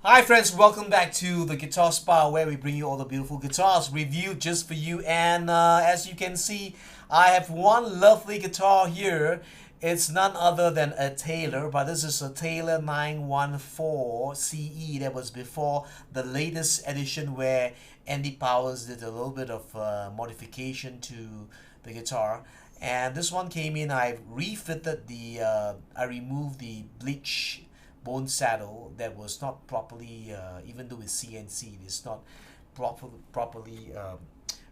Hi friends, welcome back to the Guitar Spa where we bring you all the beautiful guitars reviewed just for you. And as you can see, I have one lovely guitar here. It's none other than a Taylor, but this is a Taylor 914 CE that was before the latest edition where Andy Powers did a little bit of modification to the guitar. And this one came in, I refitted I removed the bleach bone saddle that was not properly, even though it's CNC, it's not properly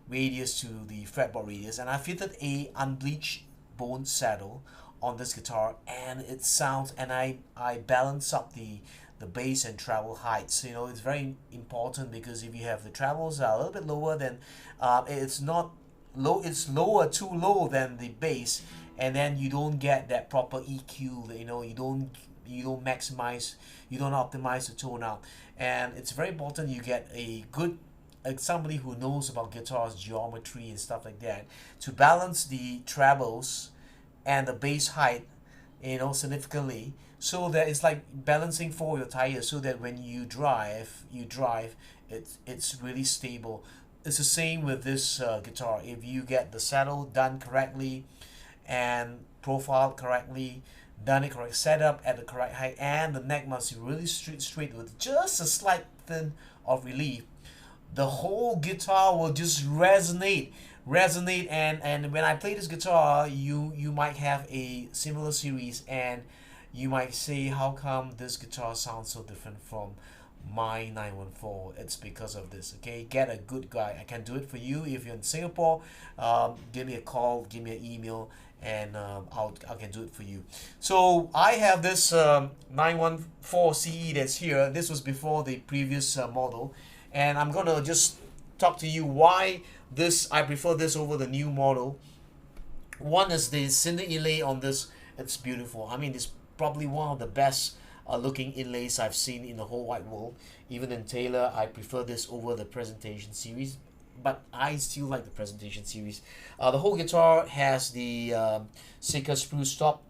radius to the fretboard radius, and I fitted a unbleached bone saddle on this guitar, and it sounds, and I balance up the bass and treble heights. You know, it's very important because if you have the trebles are a little bit lower, then it's not low, it's lower, too low than the bass, and then you don't get that proper EQ. You know, you don't maximize, you don't optimize the tone out, and it's very important you get a good somebody who knows about guitars geometry and stuff like that to balance the trebles and the bass height, you know, significantly, so that it's like balancing for your tires, so that when you drive, it's really stable. It's the same with this guitar. If you get the saddle done correctly and profiled correctly, done it correct, set up at the correct height, and the neck must be really straight with just a slight thin of relief, the whole guitar will just resonate. And when I play this guitar, you might have a similar series, and you might say, how come this guitar sounds so different from my 914? It's because of this. Okay, get a good guy. I can do it for you. If you're in Singapore, give me a call, give me an email, and I can do it for you. So I have this 914 CE that's here. This was before the previous model, and I'm gonna just talk to you why this I prefer this over the new model. One is the cinder inlay on this. It's beautiful. I mean, it's probably one of the best looking inlays I've seen in the whole wide world. Even in Taylor, I prefer this over the presentation series, but I still like the presentation series. The whole guitar has the Sitka Spruce top,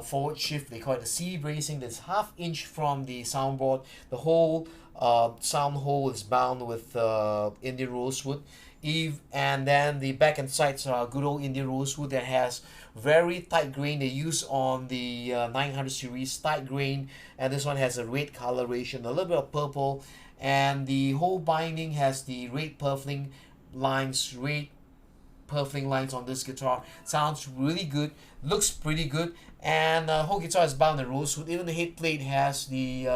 forward shift. They call it the C bracing. That's half-inch from the soundboard. The whole sound hole is bound with Indian rosewood. And then the back and sides are good old Indian rosewood that has very tight grain. They use on the 900 series tight grain, and this one has a red coloration, a little bit of purple, and the whole binding has the red purfling lines on this guitar. Sounds really good, looks pretty good, and the whole guitar is bound in rosewood. Even the head plate has the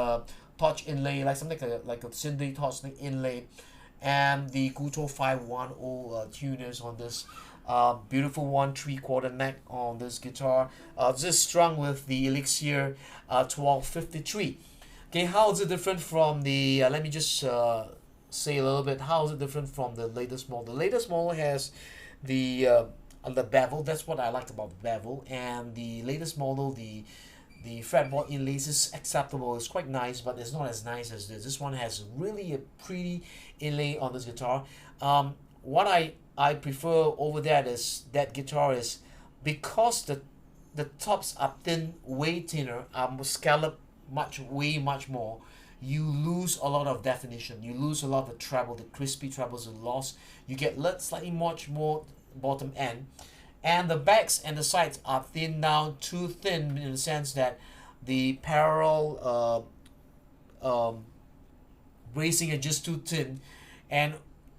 torch inlay, like something like a cinder torch inlay, and the Guto 510 tuners on this. Beautiful 1/3 neck on this guitar. Just strung with the Elixir 1253. Okay, how is it different from the? Let me just say a little bit. How is it different from the latest model? The latest model has the bevel. That's what I like about the bevel. And the latest model, the fretboard inlays is acceptable. It's quite nice, but it's not as nice as this. This one has really a pretty inlay on this guitar. What I prefer over that guitar is because the tops are thin, way thinner, scallop way much more. You lose a lot of definition. You lose a lot of the treble. The crispy trebles are lost. You get slightly much more bottom end, and the backs and the sides are thinned down, too thin in the sense that the parallel bracing is just too thin. And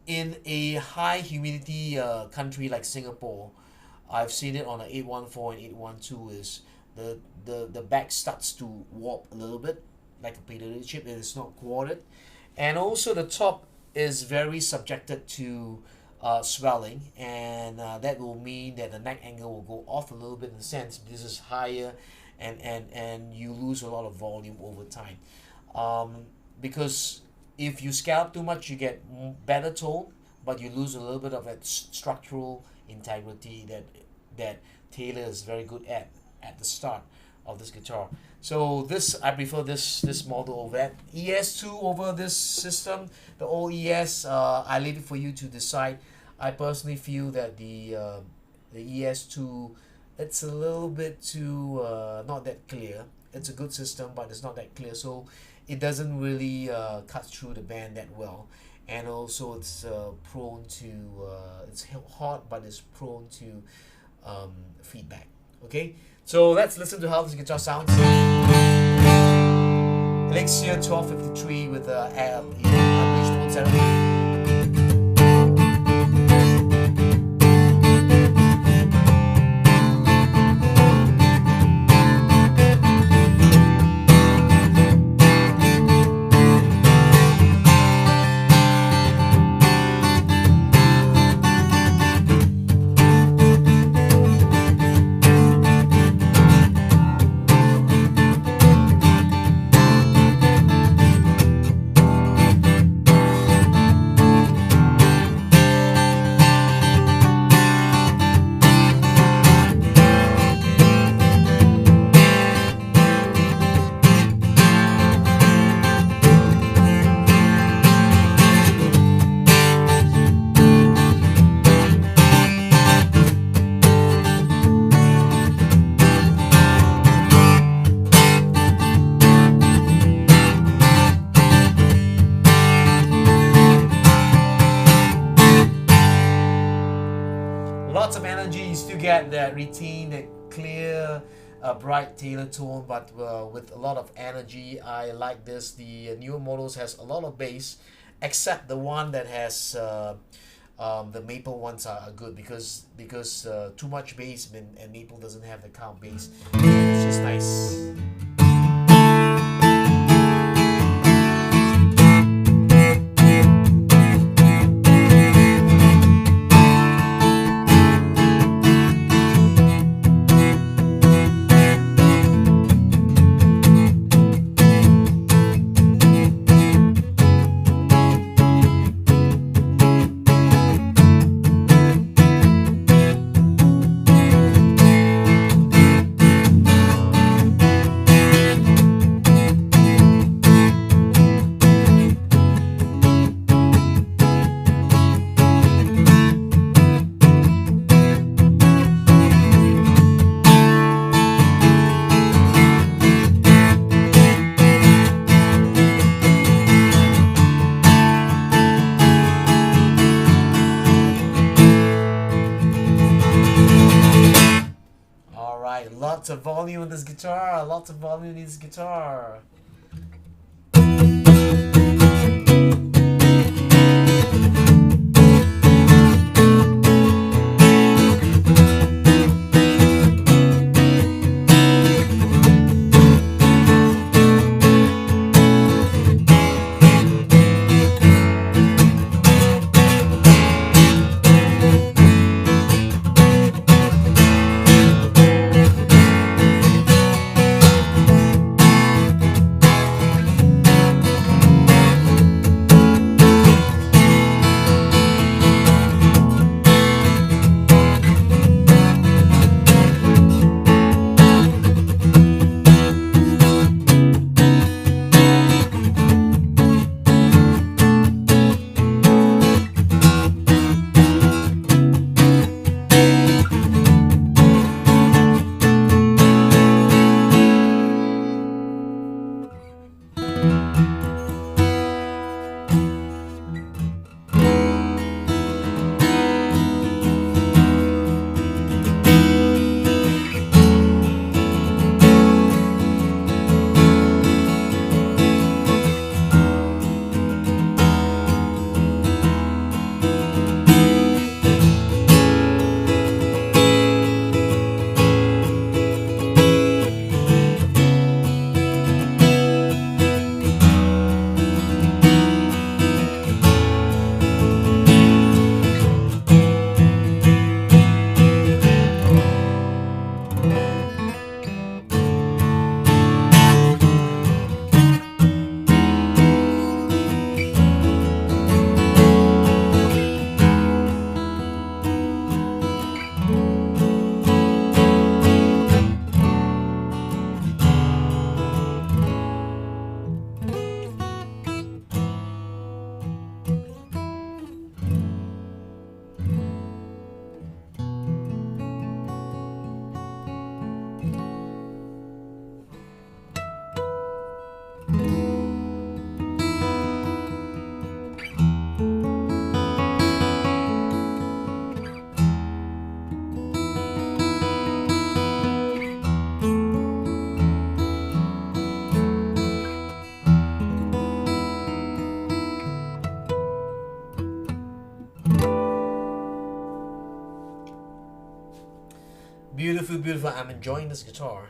in a high humidity country like Singapore, I've seen it on a 814 and 812, is the back starts to warp a little bit like a potato chip. It is not quartered, and also the top is very subjected to swelling, and that will mean that the neck angle will go off a little bit in the sense this is higher, and you lose a lot of volume over time, because if you scalp too much, you get better tone, but you lose a little bit of that structural integrity that Taylor is very good at the start of this guitar. So this, I prefer this model over that. ES2 over this system. The old ES, I leave it for you to decide. I personally feel that the ES2, it's a little bit too not that clear. It's a good system, but it's not that clear. So it doesn't really cut through the band that well, and also it's prone to it's hot, but it's prone to feedback. Okay, so let's listen to how this guitar sounds. Elixir 1253 with Unbleached 170. Lots of energy. You still get that retain, that clear, bright Taylor tone, but with a lot of energy. I like this. The newer models has a lot of bass, except the one that has the maple ones are good because too much bass, and maple doesn't have the kind of bass. It's just nice. Lots of volume in this guitar, lots of volume in this guitar. beautiful, beautiful. I'm enjoying this guitar.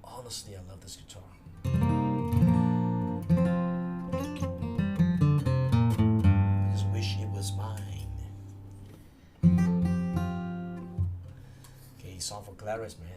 Honestly, I love this guitar. I just wish it was mine. Okay, song for Clarice, man.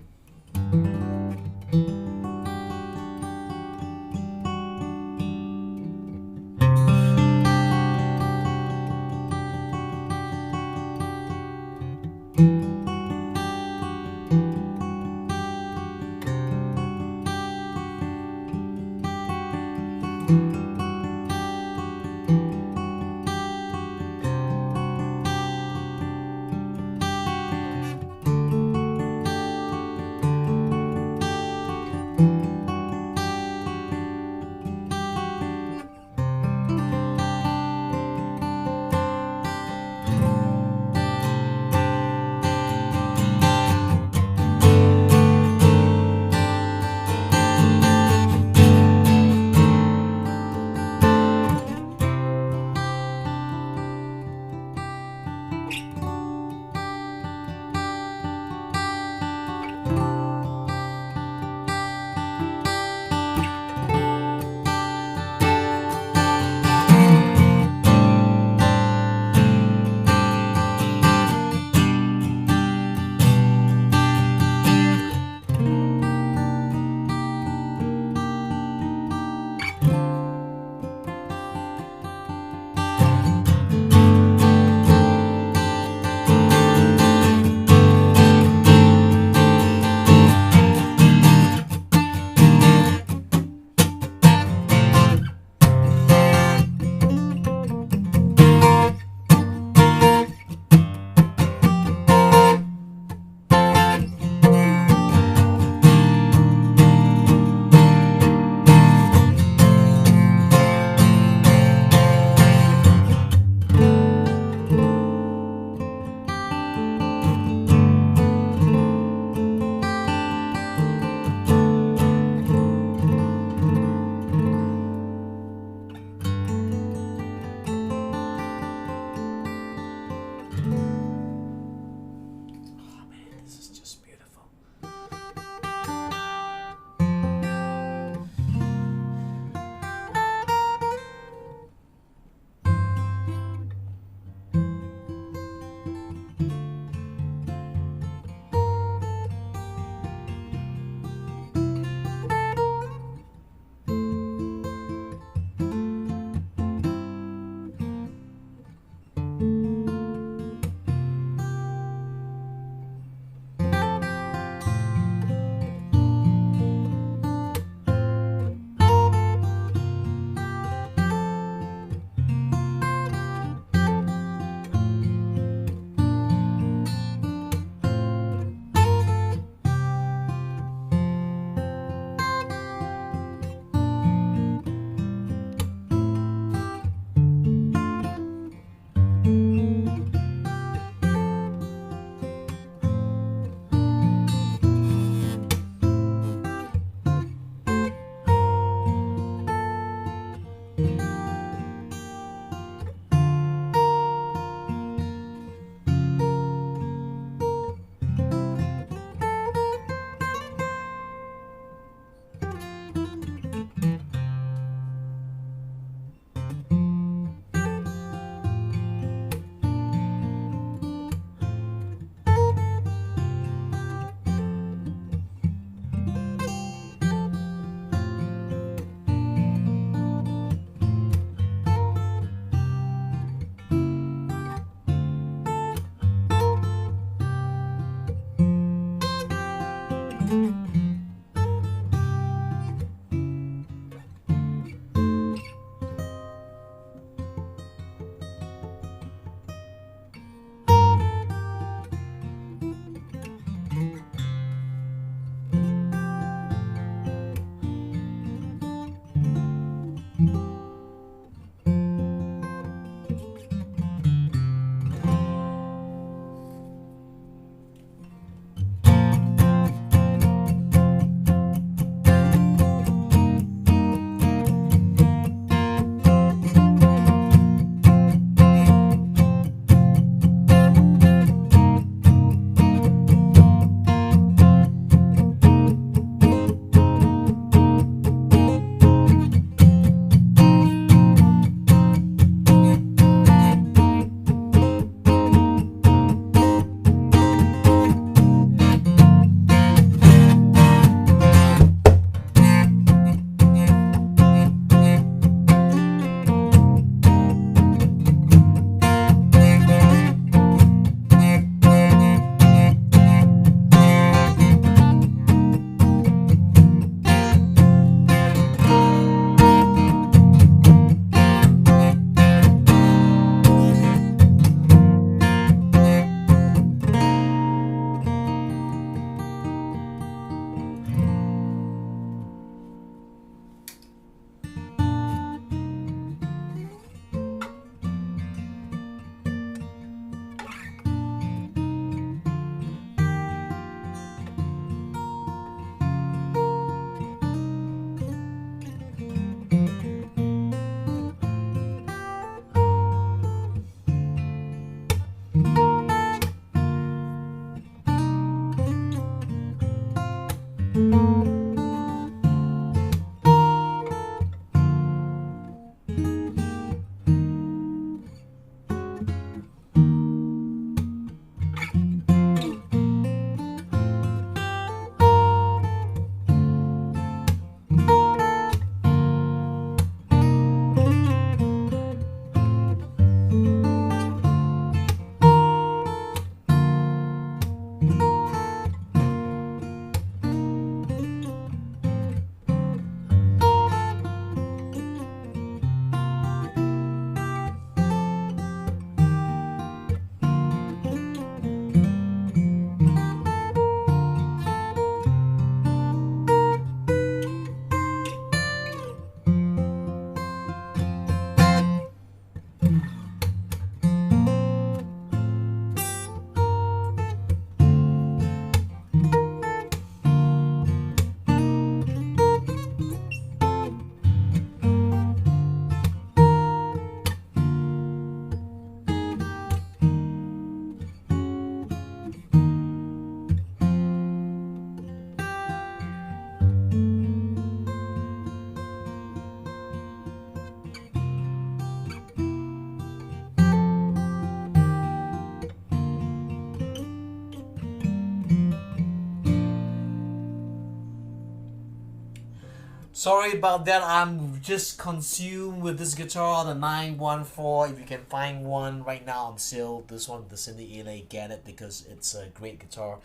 Sorry about that. I'm just consumed with this guitar, the 914. If you can find one right now on sale, this one, the Cindy Inlay, get it because it's a great guitar.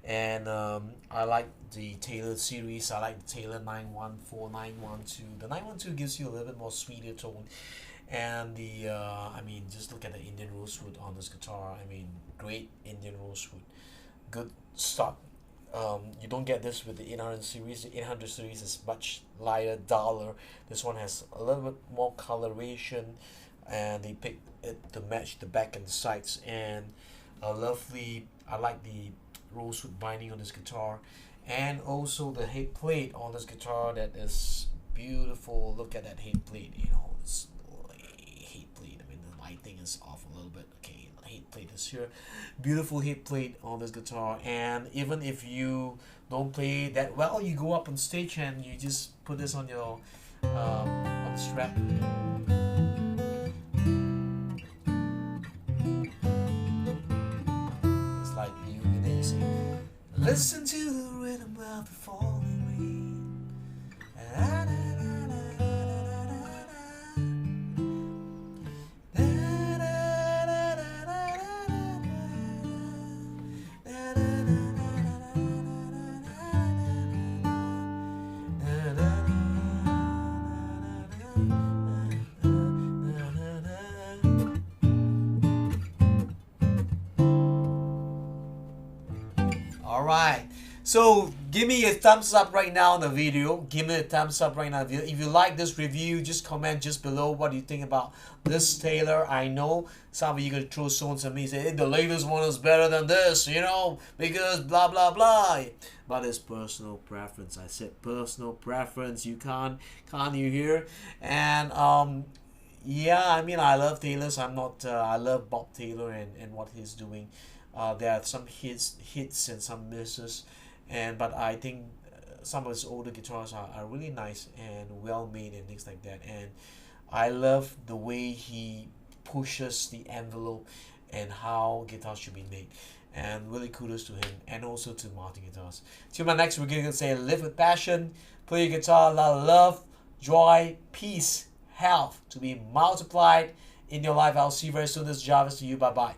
And I like the Taylor series. I like the Taylor 914, 912. The 912 gives you a little bit more sweeter tone. And the, I mean, just look at the Indian Rosewood on this guitar. I mean, great Indian Rosewood. Good stock. You don't get this with the 800 series. The 800 series is much lighter, duller. This one has a little bit more coloration, and they picked it to match the back and the sides. And a lovely, I like the rosewood binding on this guitar, and also the head plate on this guitar that is beautiful. Look at that head plate. You know, it's head plate. I mean, the lighting is off a little bit. Okay, head plate is here. Beautiful head plate on this guitar. And even if you don't play that well, you go up on stage and you just put this on your on the strap. It's like you, and then you sing, listen to the rhythm of the falling rain. Alright, so give me a thumbs up right now on the video. Give me a thumbs up right now. If you like this review, just comment just below what do you think about this Taylor. I know some of you gonna throw stones at me, say, hey, the latest one is better than this, you know, because blah blah blah. But it's personal preference. I said personal preference. You can't you hear? And yeah, I mean, I love Taylor's. I'm not I love Bob Taylor and what he's doing. There are some hits and some misses, but I think some of his older guitars are really nice and well made and things like that. And I love the way he pushes the envelope and how guitars should be made. And really kudos to him, and also to Martin Guitars. Till my next, we're gonna say live with passion, play your guitar, allow love, joy, peace, health to be multiplied in your life. I'll see you very soon. This is Jarvis to you. Bye bye.